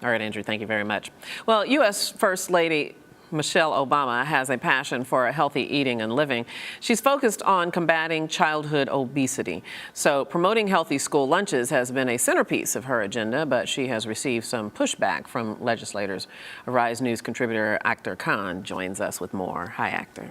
All right, Andrew, thank you very much. Well, U.S. First Lady Michelle Obama has a passion for healthy eating and living. She's focused on combating childhood obesity. So promoting healthy school lunches has been a centerpiece of her agenda, but she has received some pushback from legislators. Arise News contributor Akhtar Kahn joins us with more. Hi, Akhtar.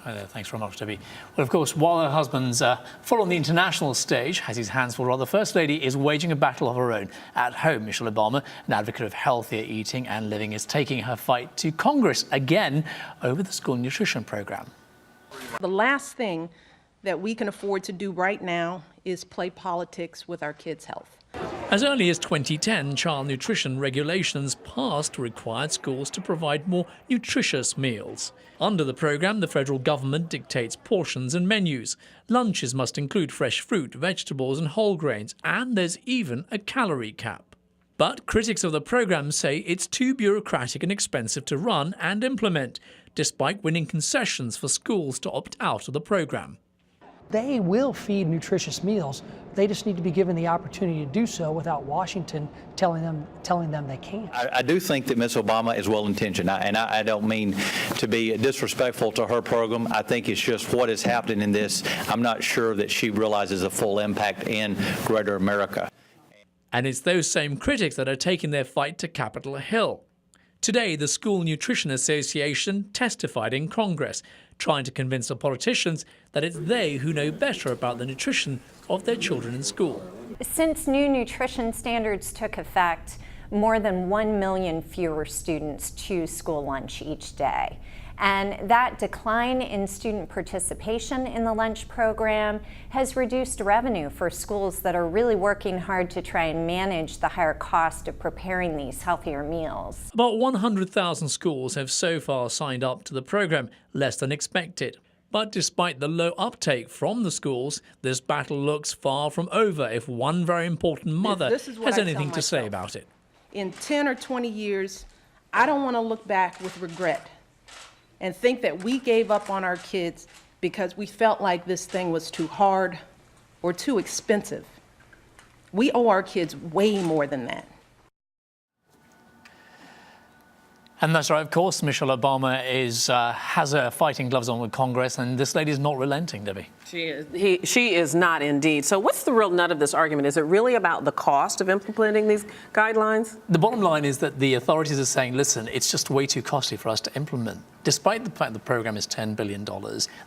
Hi there, thanks very much, Debbie. Well, of course, while her husband's full on the international stage, has his hands full, rather, the First Lady is waging a battle of her own. At home, Michelle Obama, an advocate of healthier eating and living, is taking her fight to Congress again over the school nutrition program. The last thing that we can afford to do right now is play politics with our kids' health. As early as 2010, child nutrition regulations passed required schools to provide more nutritious meals. Under the program, the federal government dictates portions and menus. Lunches must include fresh fruit, vegetables and whole grains, and there's even a calorie cap. But critics of the program say it's too bureaucratic and expensive to run and implement, despite winning concessions for schools to opt out of the program. They will feed nutritious meals. They just need to be given the opportunity to do so without Washington telling them they can't. I do think that Ms. Obama is well-intentioned, and I don't mean to be disrespectful to her program. I think it's just what is happening in this. I'm not sure that she realizes the full impact in greater America. And it's those same critics that are taking their fight to Capitol Hill. Today, the School Nutrition Association testified in Congress, trying to convince the politicians that it's they who know better about the nutrition of their children in school. Since new nutrition standards took effect, more than 1 million fewer students choose school lunch each day. And that decline in student participation in the lunch program has reduced revenue for schools that are really working hard to try and manage the higher cost of preparing these healthier meals. About 100,000 schools have so far signed up to the program, less than expected. But despite the low uptake from the schools, this battle looks far from over if one very important mother has anything to say about it. In 10 or 20 years, I don't want to look back with regret and think that we gave up on our kids because we felt like this thing was too hard or too expensive. We owe our kids way more than that. And that's right, of course, Michelle Obama has her fighting gloves on with Congress, and this lady's not relenting, Debbie. She is not indeed. So what's the real nut of this argument? Is it really about the cost of implementing these guidelines? The bottom line is that the authorities are saying, listen, it's just way too costly for us to implement. Despite the fact the program is $10 billion,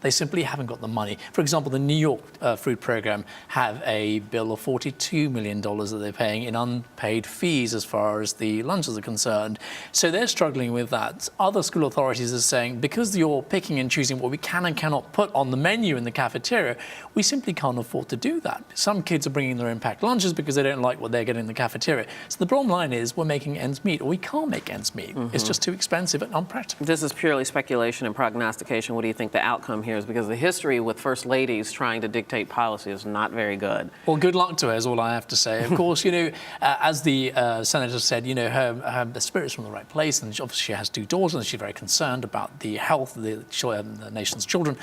they simply haven't got the money. For example, the New York food program have a bill of $42 million that they're paying in unpaid fees as far as the lunches are concerned. So they're struggling with that. Other school authorities are saying, because you're picking and choosing what we can and cannot put on the menu in the cafeteria, we simply can't afford to do that. Some kids are bringing their impact lunches because they don't like what they're getting in the cafeteria. So the bottom line is we're making ends meet, or we can't make ends meet. It's just too expensive and unpractical. This is purely speculation and prognostication. What do you think the outcome here is? Because the history with first ladies trying to dictate policy is not very good. Well, good luck to her is all I have to say. Of course, you know, as the senator said, you know, her spirit's from the right place, and obviously she has 2 daughters, and she's very concerned about the health of the nation's children,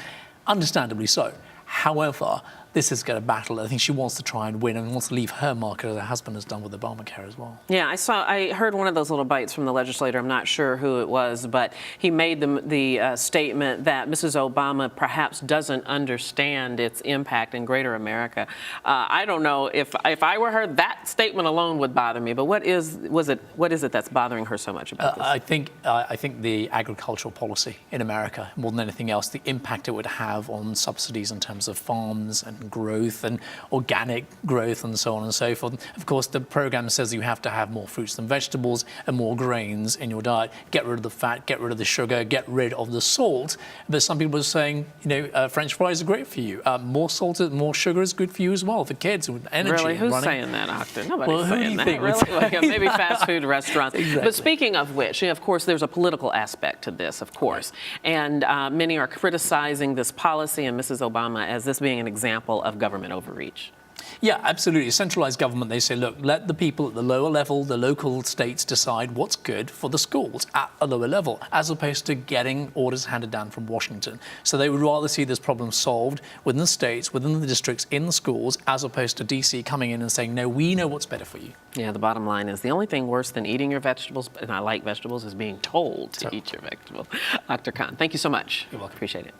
understandably so. However, this is going to battle. I think she wants to try and win and wants to leave her mark, as her husband has done with Obamacare as well. Yeah, I heard one of those little bites from the legislator. I'm not sure who it was, but he made the statement that Mrs. Obama perhaps doesn't understand its impact in greater America. I don't know if I were her, that statement alone would bother me. But what is it that's bothering her so much about this? I think the agricultural policy in America, more than anything else, the impact it would have on subsidies in terms of farms and growth and organic growth and so on and so forth. Of course, the program says you have to have more fruits and vegetables and more grains in your diet. Get rid of the fat, get rid of the sugar, get rid of the salt. But some people are saying, you know, French fries are great for you. More salt, more sugar is good for you as well, for kids with energy. Really? Who's running. saying that, Akhtar? Nobody's saying that. Really? Like, maybe fast food restaurants. Exactly. But speaking of which, of course, there's a political aspect to this, of course. And many are criticizing this policy and Mrs. Obama as this being an example of government overreach. Yeah, absolutely. Centralized government, they say, look, let the people at the lower level, the local states, decide what's good for the schools at a lower level, as opposed to getting orders handed down from Washington. So they would rather see this problem solved within the states, within the districts, in the schools, as opposed to DC coming in and saying, no, we know what's better for you. Yeah, the bottom line is the only thing worse than eating your vegetables, and I like vegetables, is being told to eat your vegetables. Akhtar Kahn, thank you so much. You're welcome. Appreciate it.